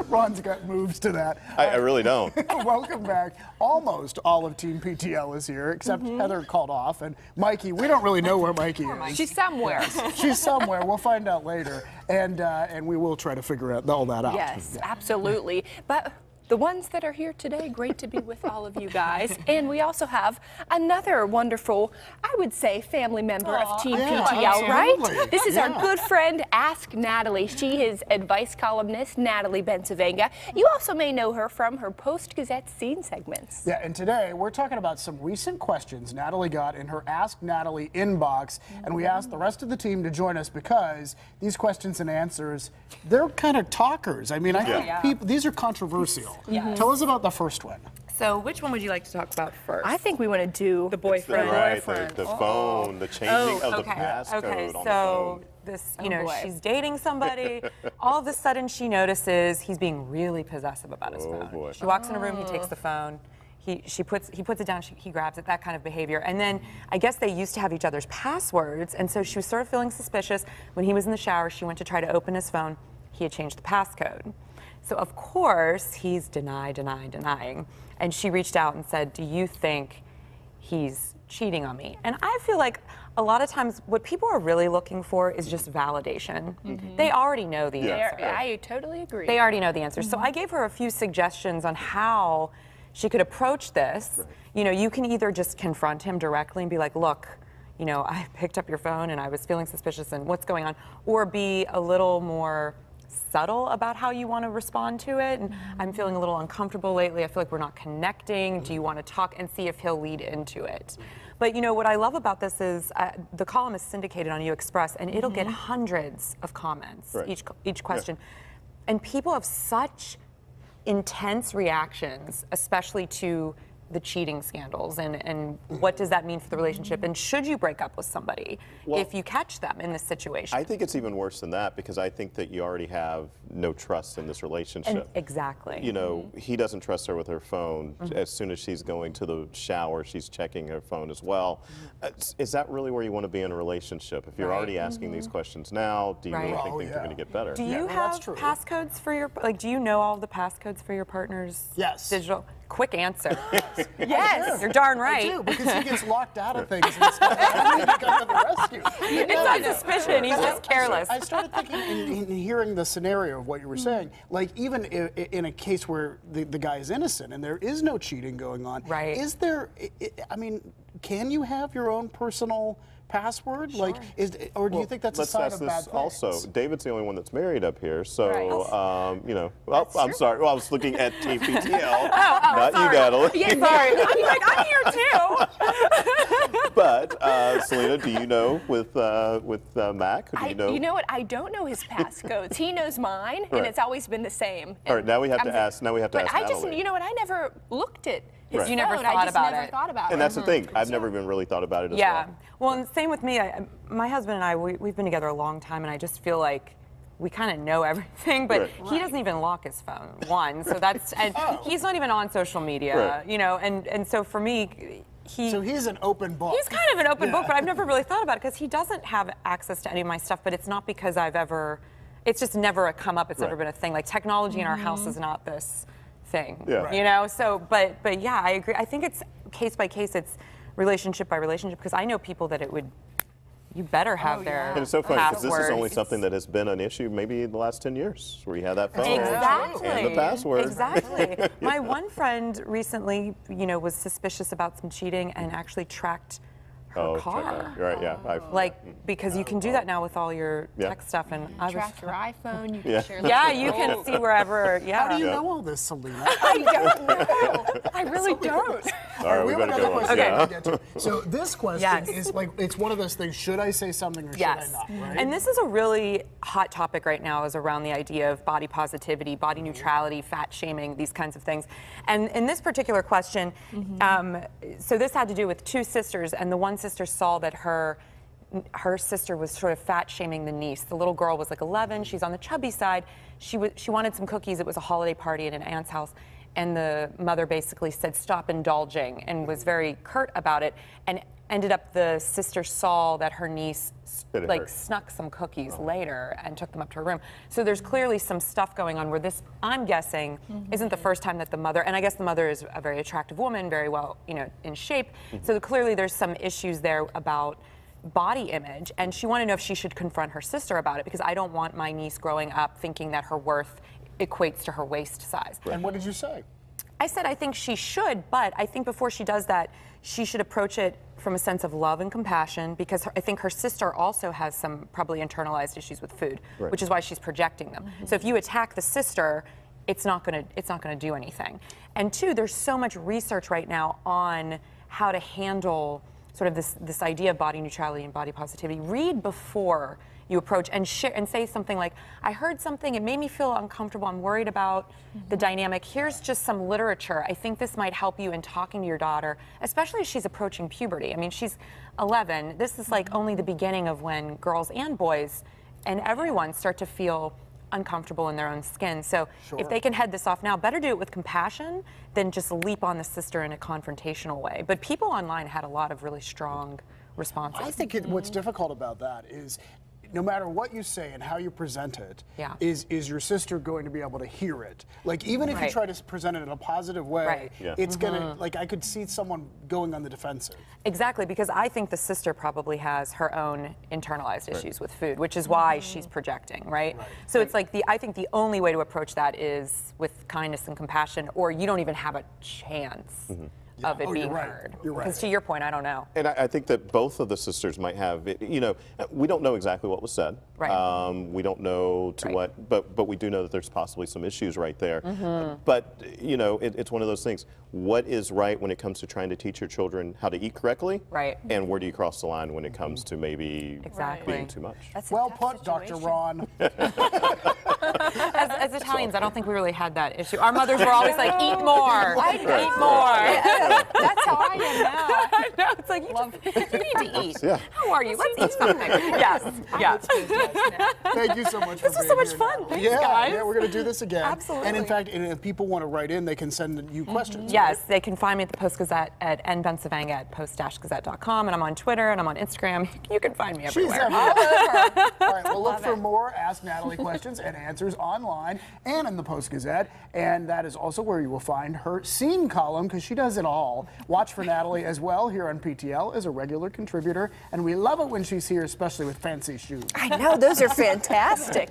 Ron's got moves to that. I really don't. Welcome back. Almost all of Team PTL is here, except Heather called off. And Mikey, we don't really know where Mikey is. She's somewhere. She's somewhere. We'll find out later. And we will try to figure all that out. Yes, absolutely. But the ones that are here today, great to be with all of you guys. And we also have another wonderful, I would say, family member of Team PTL, right? This is our good friend, Ask Natalie. She is advice columnist, Natalie Bencivenga. You also may know her from her Post-Gazette Seen segments. Yeah, and today we're talking about some recent questions Natalie got in her Ask Natalie inbox, and we asked the rest of the team to join us because these questions and answers, they're kind of talkers. I mean, I think people, these are controversial. Tell us about the first one. So which one would you like to talk about first? I think we want to do the boyfriend. The phone, the changing of the passcode on the phone. This, you know, she's dating somebody. All of a sudden, she notices he's being really possessive about his phone. She walks in a room, he takes the phone. He puts it down, he grabs it, that kind of behavior. And then I guess they used to have each other's passwords, and so she was sort of feeling suspicious. When he was in the shower, she went to try to open his phone. He had changed the passcode. So of course, he's denying. And she reached out and said, do you think he's cheating on me? And I feel like a lot of times what people are really looking for is just validation. They already know the answer. I totally agree. They already know the answer. So I gave her a few suggestions on how she could approach this. You know, you can either just confront him directly and be like, look, you know, I picked up your phone and I was feeling suspicious and what's going on, or be a little more subtle about how you want to respond to it. And I'm feeling a little uncomfortable lately. I feel like we're not connecting. Do you want to talk? And see if he'll lead into it. But you know what I love about this is the column is syndicated on UExpress, and it'll get hundreds of comments each question, and people have such intense reactions, especially to the cheating scandals and what does that mean for the relationship, and should you break up with somebody if you catch them in this situation? I think it's even worse than that, because I think that you already have no trust in this relationship. Exactly. You know, he doesn't trust her with her phone. As soon as she's going to the shower, she's checking her phone as well. Is that really where you want to be in a relationship? If you're already asking these questions now, do you really think things are going to get better? Do you have passcodes for your, like, do you know all of the passcodes for your partner's digital? Quick answer. Yes, you're darn right. I do, because he gets locked out of things and stuff. I need to come to the rescue. It's not suspicion, he's just careless. I started thinking, in hearing the scenario of what you were saying, like even in a case where the guy is innocent and there is no cheating going on, is there, I mean, can you have your own personal password? Like, or do you think that's a sign of bad things? Also, David's the only one that's married up here, so you know. Well, I'm sorry. Well, I was looking at TPTL, not you, Natalie. Yeah, sorry. I'm like, I'm here too. But Selena, do you know with Mac? Do you know? You know what? I don't know his passcodes. He knows mine, and it's always been the same. All right, now we have to ask. Now we have to ask Natalie. But I just, you know what? I never looked at. You never thought about it. And that's the thing. I've never even really thought about it as well. Yeah. Well, and same with me. My husband and I, we've been together a long time, and I just feel like we kind of know everything, but he doesn't even lock his phone, one. So that's, and he's not even on social media, you know, and so for me, so he's an open book. He's kind of an open book, but I've never really thought about it because he doesn't have access to any of my stuff, but it's not because I've ever, it's just never come up. It's never been a thing. Like, technology in our house is not this thing, you know? So, but yeah, I agree. I think it's case by case, it's relationship by relationship, because I know people that it would, you better have their And it's so funny, because this is only something that has been an issue maybe in the last 10 years, where you have that phone and the password. Exactly. My one friend recently, you know, was suspicious about some cheating and actually tracked her car. Like, because you can do that now with all your tech stuff, and you track your iPhone, you can share you can see wherever. How do you know all this, Selena? I don't know. I really don't. All right, we better go on. Okay. So this question is like, it's one of those things, should I say something or should I not, right? And this is a really hot topic right now, is around the idea of body positivity, body neutrality, fat shaming, these kinds of things. And in this particular question, so this had to do with two sisters, and the one sister saw that her sister was sort of fat shaming the niece. The little girl was like 11, she's on the chubby side. She wanted some cookies. It was a holiday party at an aunt's house. and the mother basically said, stop indulging, and was very curt about it, and ended up the sister saw that her niece like snuck some cookies later and took them up to her room. So there's clearly some stuff going on where this, I'm guessing, isn't the first time that the mother, and I guess the mother is a very attractive woman, very well, you know, in shape. So clearly there's some issues there about body image, and she wanted to know if she should confront her sister about it, because I don't want my niece growing up thinking that her worth equates to her waist size. And what did you say? I said I think she should, but I think before she does that, she should approach it from a sense of love and compassion, because I think her sister also has some probably internalized issues with food, which is why she's projecting them. So if you attack the sister, it's not gonna do anything. And two, there's so much research right now on how to handle sort of this idea of body neutrality and body positivity. Read before you approach and share and say something like, I heard something, it made me feel uncomfortable, I'm worried about the dynamic. Here's just some literature. I think this might help you in talking to your daughter, especially as she's approaching puberty. I mean, she's 11. This is like only the beginning of when girls and boys and everyone start to feel uncomfortable in their own skin. So if they can head this off now, better do it with compassion than just leap on the sister in a confrontational way. But people online had a lot of really strong responses. I think what's difficult about that is no matter what you say and how you present it, is your sister going to be able to hear it? Like, even if you try to present it in a positive way, it's gonna, like, I could see someone going on the defensive. Exactly, because I think the sister probably has her own internalized issues with food, which is why she's projecting, right? So it's like, I think the only way to approach that is with kindness and compassion, or you don't even have a chance of it being heard. Because to your point, I don't know. And I think that both of the sisters might have, you know, we don't know exactly what was said. We don't know to what, but we do know that there's possibly some issues right there. But, you know, it's one of those things. What is right when it comes to trying to teach your children how to eat correctly? And where do you cross the line when it comes to maybe being too much? That's well put, Dr. Ron. As Italians, I don't think we really had that issue. Our mothers were always like, eat more, eat more. That's how I am now. I know, it's like, you need to eat. How are you? Let's eat something. Yes. Thank you so much for being here. This was so much fun. Thanks, guys. Yeah, we're going to do this again. Absolutely. And in fact, if people want to write in, they can send you questions. Yes, they can find me at the Post-Gazette at nbencivenga at post-gazette.com, and I'm on Twitter and I'm on Instagram. You can find me everywhere. She's everywhere. All right, well, look for more Ask Natalie questions and answers online and in the Post-Gazette, and that is also where you will find her Seen column, because she does it all. Watch for Natalie as well here on PTL as a regular contributor, and we love it when she's here, especially with fancy shoes. I know, those are fantastic.